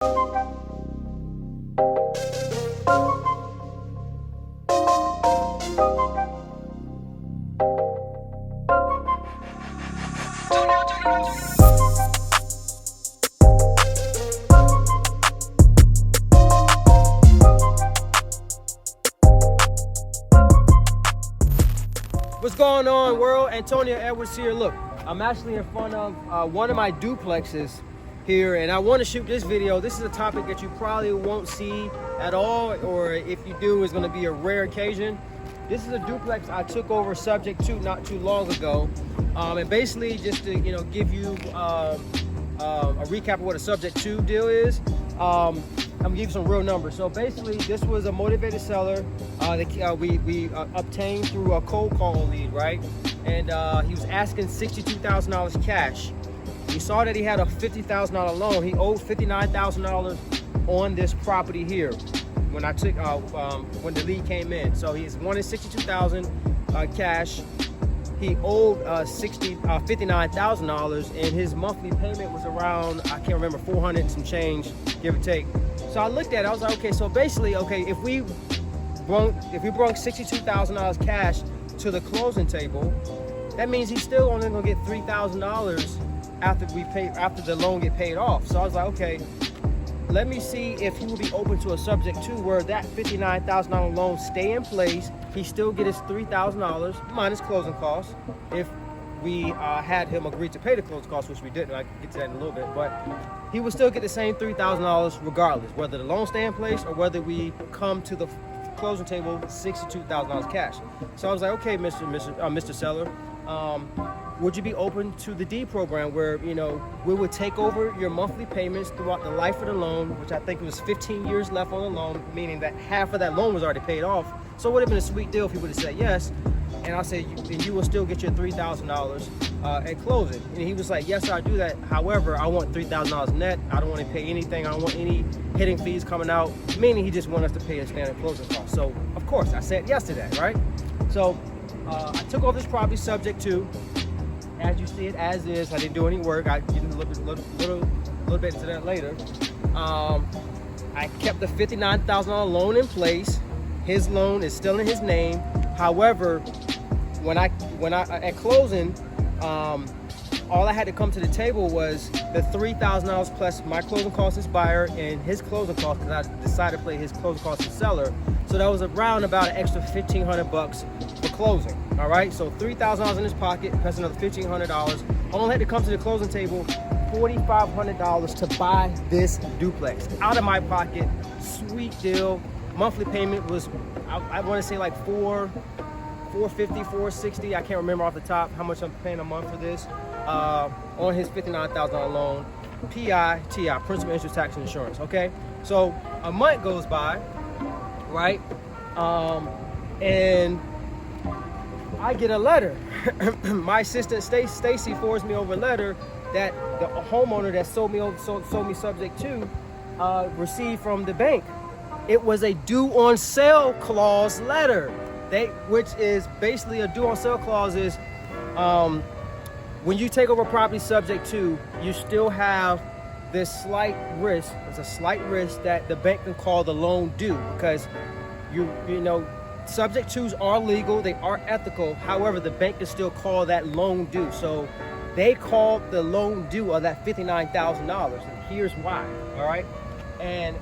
What's going on, world? Antonio Edwards here. Look, I'm actually in front of one of my duplexes here, and I want to shoot this video. This is a topic that you probably won't see at all, or if you do, it's going to be a rare occasion. This is a duplex I took over subject to not too long ago, and basically just to give you a recap of what a subject to deal is. I'm gonna give you some real numbers. So basically, this was a motivated seller that we obtained through a cold call lead, right? And he was asking $62,000 cash. We saw that he had a $50,000 loan. He owed $59,000 on this property here when I took when the lead came in. So he's wanted $62,000 cash. He owed $59,000, and his monthly payment was around, I can't remember, 400 and some change, give or take. So I looked at it, I was like, okay, so basically, okay, if we brought $62,000 cash to the closing table, that means he's still only gonna get $3,000 after the loan get paid off. So I was like, okay, let me see if he will be open to a subject to where that $59,000 loan stay in place. He still get his $3,000 minus closing costs. If we had him agree to pay the closing costs, which we didn't, I can get to that in a little bit, but he would still get the same $3,000 regardless, whether the loan stay in place or whether we come to the closing table $62,000 cash. So I was like, okay, Mr. Seller, would you be open to the D program where, we would take over your monthly payments throughout the life of the loan, which I think was 15 years left on the loan, meaning that half of that loan was already paid off. So it would have been a sweet deal if he would have said yes. And I said, then you will still get your $3,000 at closing. And he was like, yes, I'll do that. However, I want $3,000 net. I don't want to pay anything. I don't want any hitting fees coming out, meaning he just wanted us to pay a standard closing cost. So of course I said yes to that, right? So I took over this property subject to, as you see it as is. I didn't do any work. I get a little bit into that later. I kept the $59,000 loan in place. His loan is still in his name. However, when I at closing, all I had to come to the table was the $3,000 plus my closing costs as buyer and his closing costs, because I decided to play his closing costs as seller. So that was around about an extra $1,500 for closing. All right, so $3,000 in his pocket plus another $1,500. I only had to come to the closing table $4,500 to buy this duplex out of my pocket. Sweet deal. Monthly payment was, I want to say like $450, $460. I can't remember off the top how much I'm paying a month for this. On his $59,000 loan, PI, TI, principal, interest, tax, and insurance. Okay, so a month goes by, right? And I get a letter. My assistant Stacy forwards me over a letter that the homeowner that sold me subject to received from the bank. It was a due on sale clause letter, which is basically a due on sale clause is when you take over property subject to, you still have this slight risk. It's a slight risk that the bank can call the loan due, because subject twos are legal, they are ethical. However, the bank can still call that loan due. So they called the loan due of that $59,000, and here's why. All right, and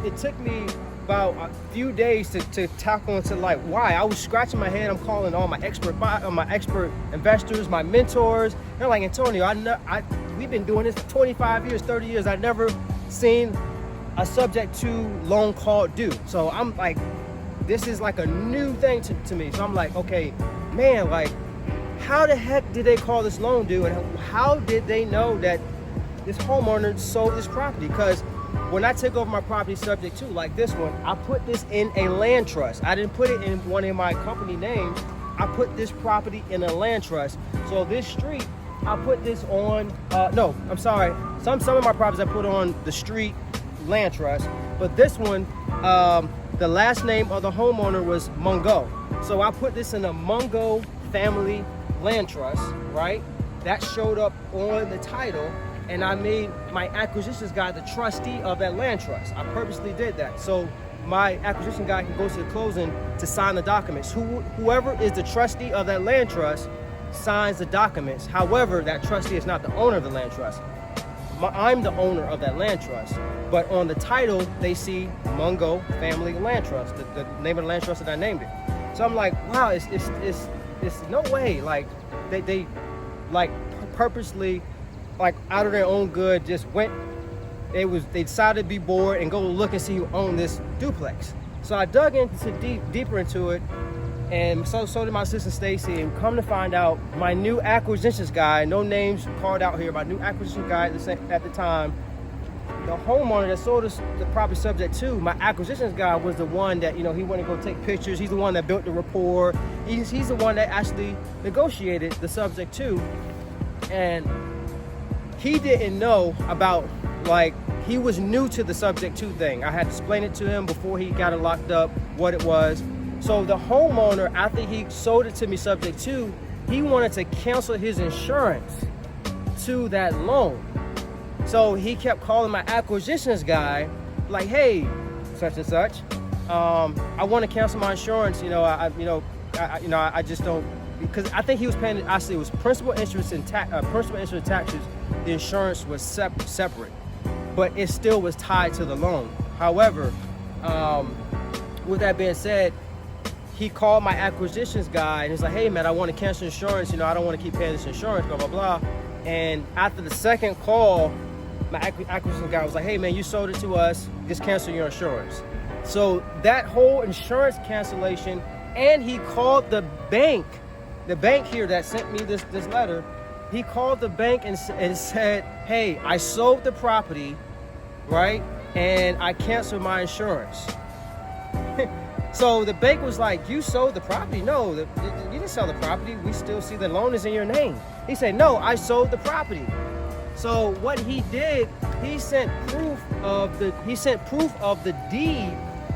it took me about a few days to tackle into like why. I was scratching my head. I'm calling all my expert investors, my mentors. They're like, Antonio, we've been doing this for 25 years, 30 years. I've never seen a subject to loan called due. So I'm like, this is like a new thing to me. So I'm like, okay, man, like, how the heck did they call this loan due, and how did they know that this homeowner sold this property? Because when I take over my property subject to, like this one, I put this in a land trust. I didn't put it in one of my company names. I put this property in a land trust. So this street, I put this on, no, I'm sorry. Some of my properties I put on the street land trust, but this one, the last name of the homeowner was Mungo. So I put this in a Mungo family land trust, right? That showed up on the title. and I made my acquisitions guy the trustee of that land trust. I purposely did that. So my acquisition guy can go to the closing to sign the documents. Whoever is the trustee of that land trust signs the documents. However, that trustee is not the owner of the land trust. I'm the owner of that land trust, but on the title they see Mungo Family Land Trust, the name of the land trust that I named it. So I'm like, wow, it's no way. Like they like purposely, like out of their own good, just went. They decided to be bored and go look and see who owned this duplex. So I dug into deeper into it, and so did my sister Stacy. And come to find out, my new acquisitions guy, no names called out here, my new acquisition guy at the time, the homeowner that sold us the property subject to, my acquisitions guy was the one that, he went to go take pictures. He's the one that built the rapport. He's the one that actually negotiated the subject to, and he didn't know about, like, he was new to the subject to thing. I had to explain it to him before he got it locked up, what it was. So the homeowner, after he sold it to me subject to, he wanted to cancel his insurance to that loan. So he kept calling my acquisitions guy, like, hey, such and such, I want to cancel my insurance. I just don't, because I think he was paying. Actually, it was principal, interest, and taxes. The insurance was separate, but it still was tied to the loan. However, with that being said, he called my acquisitions guy and he's like, hey man, I want to cancel insurance. I don't want to keep paying this insurance, blah, blah, blah. And after the second call, my acquisition guy was like, hey man, you sold it to us, just cancel your insurance. So that whole insurance cancellation, and he called the bank here that sent me this letter. He called the bank and said, hey, I sold the property, right? And I canceled my insurance. So the bank was like, you sold the property? No, you didn't sell the property. We still see the loan is in your name. He said, no, I sold the property. So what he did, he sent proof of the deed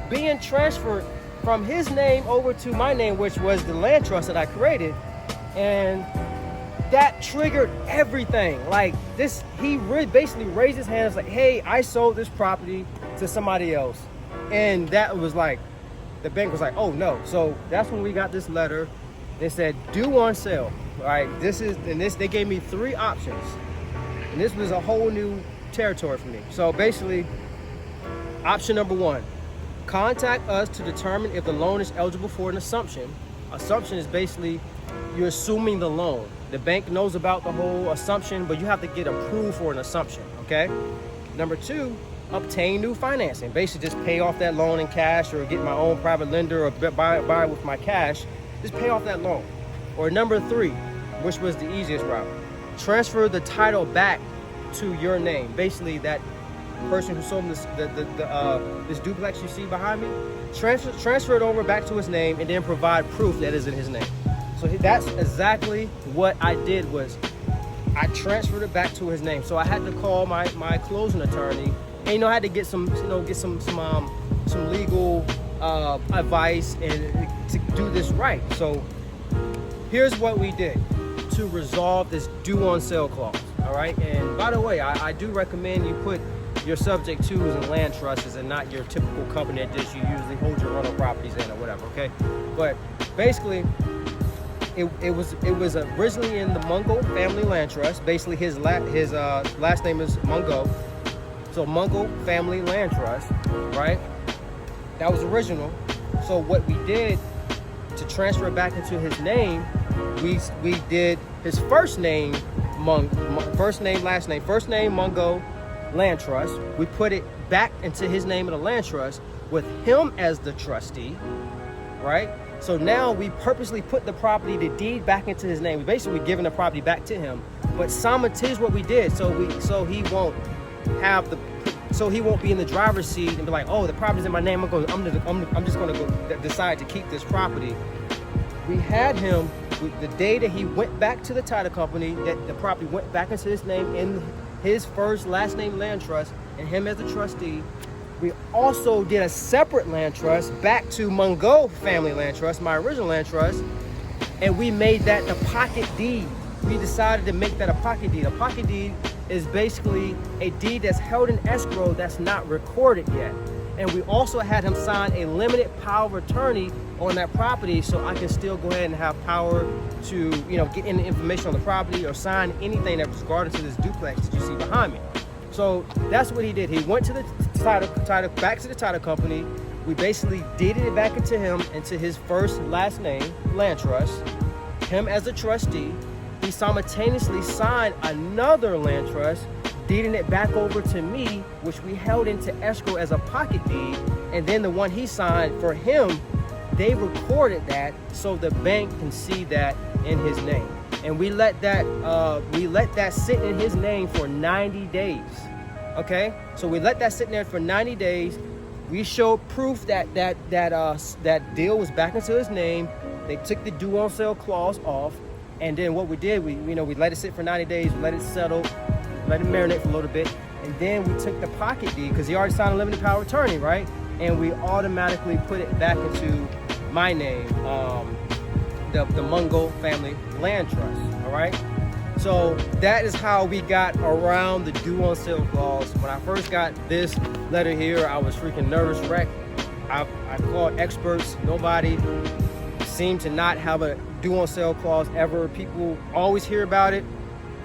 being transferred from his name over to my name, which was the land trust that I created. And that triggered everything. Like this, he basically raised his hands like, hey, I sold this property to somebody else. And that was like, the bank was like, oh no. So that's when we got this letter. They said, due on sale. All right, they gave me 3 options. And this was a whole new territory for me. So basically, option number 1, contact us to determine if the loan is eligible for an assumption. Assumption is basically you're assuming the loan. The bank knows about the whole assumption, but you have to get approved for an assumption, okay? Number 2, obtain new financing. Basically just pay off that loan in cash, or get my own private lender, or buy with my cash. Just pay off that loan. Or number 3, which was the easiest route, transfer the title back to your name. Basically that person who sold this this duplex you see behind me, transfer it over back to his name, and then provide proof that is in his name. So that's exactly what I did. Was I transferred it back to his name. So I had to call my closing attorney, and I had to get some legal advice and to do this right. So here's what we did to resolve this due on sale clause. All right, and by the way, I do recommend you put your subject to's and land trusts and not your typical company that just you usually hold your rental properties in or whatever. Okay, but basically, it was originally in the Mungo Family Land Trust. Basically, his last name is Mungo, so Mungo Family Land Trust, right? That was original. So what we did to transfer it back into his name, we did his first name, first name, last name, first name Mungo Land Trust. We put it back into his name in the land trust with him as the trustee, right? So now we purposely put the property, the deed, back into his name. We basically giving the property back to him. But simultaneously, what we did, so he won't be in the driver's seat and be like, oh, the property's in my name. I'm just gonna go decide to keep this property. We had him the day that he went back to the title company, that the property went back into his name in his first last name land trust, and him as the trustee. We also did a separate land trust back to Mungo Family Land Trust, my original land trust, and we made that the pocket deed. We decided to make that a pocket deed. A pocket deed is basically a deed that's held in escrow that's not recorded yet. And we also had him sign a limited power of attorney on that property, so I can still go ahead and have power to, you know, get any information on the property or sign anything that was regarding to this duplex that you see behind me. So that's what he did. He went to the back to the title company. We basically deeded it back into him, into his first last name, Land Trust, him as a trustee. He simultaneously signed another land trust, deeding it back over to me, which we held into escrow as a pocket deed. And then the one he signed for him, they recorded that so the bank can see that in his name. And we let that sit in his name for 90 days. Okay, so we let that sit in there for 90 days. We showed proof that that deal was back into his name. They took the due on sale clause off, and then what we did, we let it sit for 90 days, we let it settle, let it marinate for a little bit, and then we took the pocket deed, because he already signed a limited power of attorney, right? And we automatically put it back into my name, the Mungo Family Land Trust. All right. So that is how we got around the due on sale clause. When I first got this letter here, I was freaking nervous wreck. I called experts. Nobody seemed to not have a due on sale clause ever. People always hear about it.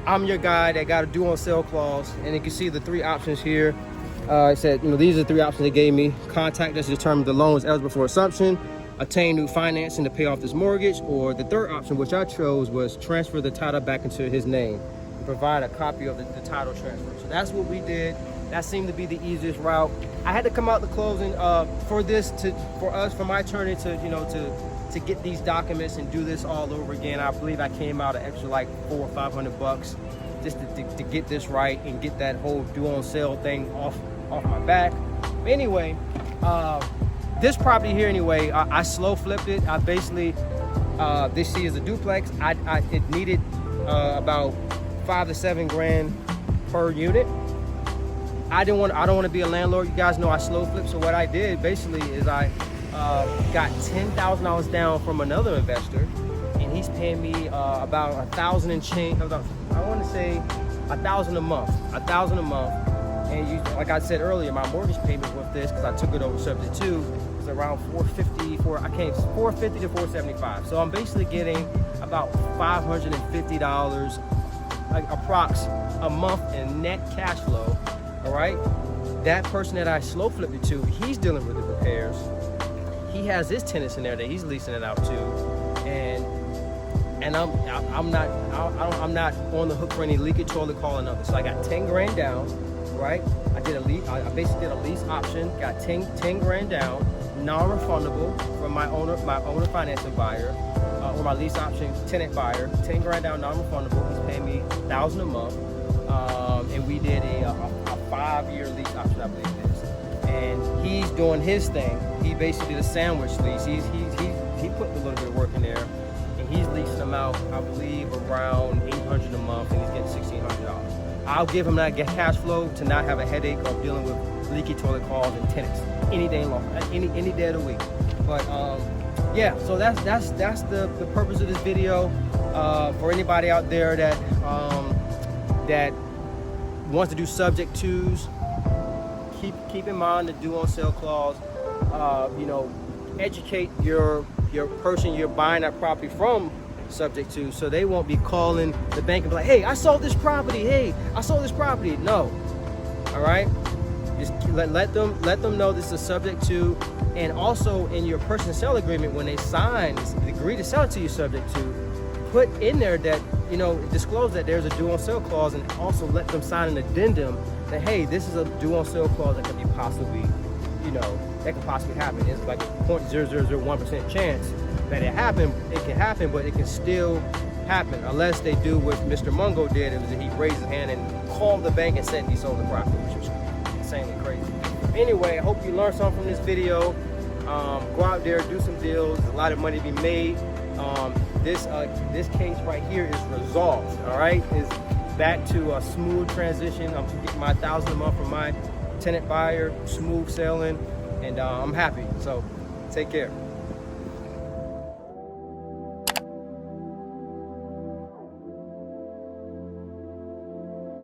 I'm your guy that got a due on sale clause. And you can see the three options here. It said, these are the three options they gave me. Contact us to determine the loan is eligible for assumption, obtain new financing to pay off this mortgage, or the third option, which I chose, was transfer the title back into his name and provide a copy of the title transfer. So that's what we did. That seemed to be the easiest route. I had to come out the closing for my attorney to get these documents and do this all over again. I believe I came out an extra like $400 or $500 just to get this right and get that whole due on sale thing off my back. But anyway, this property here, anyway, I slow flipped it. I basically, this is a duplex. It needed about $5 to $7 grand per unit. I don't want to be a landlord. You guys know I slow flip. So what I did basically is I got $10,000 down from another investor, and he's paying me about $1,000 and change. I want to say $1,000 a month. $1,000 a month. And like I said earlier, my mortgage payment with this, because I took it over subject to, was around $450 to $475. So I'm basically getting about $550 approx a month in net cash flow. All right. That person that I slow flipped it to, he's dealing with the repairs. He has his tenants in there that he's leasing it out to, and I'm not on the hook for any leaky toilet call or nothing. So I got 10 grand down. Right, I basically did a lease option, got 10 grand down, non-refundable from my owner financing buyer, or my lease option tenant buyer. 10 grand down, non-refundable. He's paying me $1,000 a month, and we did a 5-year lease option, I believe it is. And he's doing his thing. He basically did a sandwich lease. He put a little bit of work in there, and he's leasing them out, I believe, around $800 a month, and he's getting $1,600. I'll give him that cash flow to not have a headache of dealing with leaky toilet calls and tenants any day long, any day of the week. But yeah, so that's the purpose of this video. For anybody out there that that wants to do subject twos, keep in mind the due on sale clause. Educate your person you're buying that property from subject to, so they won't be calling the bank and be like, hey, I sold this property. No. All right, just let them know this is subject to. And also in your purchase and sale agreement, when they agree to sell it to you subject to, put in there that, disclose that there's a due on sale clause, and also let them sign an addendum that, hey, this is a due on sale clause that could be possibly, that could possibly happen. It's like 0.0001% chance that it can happen, but it can still happen unless they do what Mr. Mungo did. It was that he raised his hand and called the bank and said he sold the property, which was insanely crazy. Anyway, I hope you learned something from this video. Go out there, do some deals. There's a lot of money to be made. This case right here is resolved. All right, is back to a smooth transition. I'm getting my $1,000 a month from my tenant buyer, smooth sailing, and I'm happy. So take care.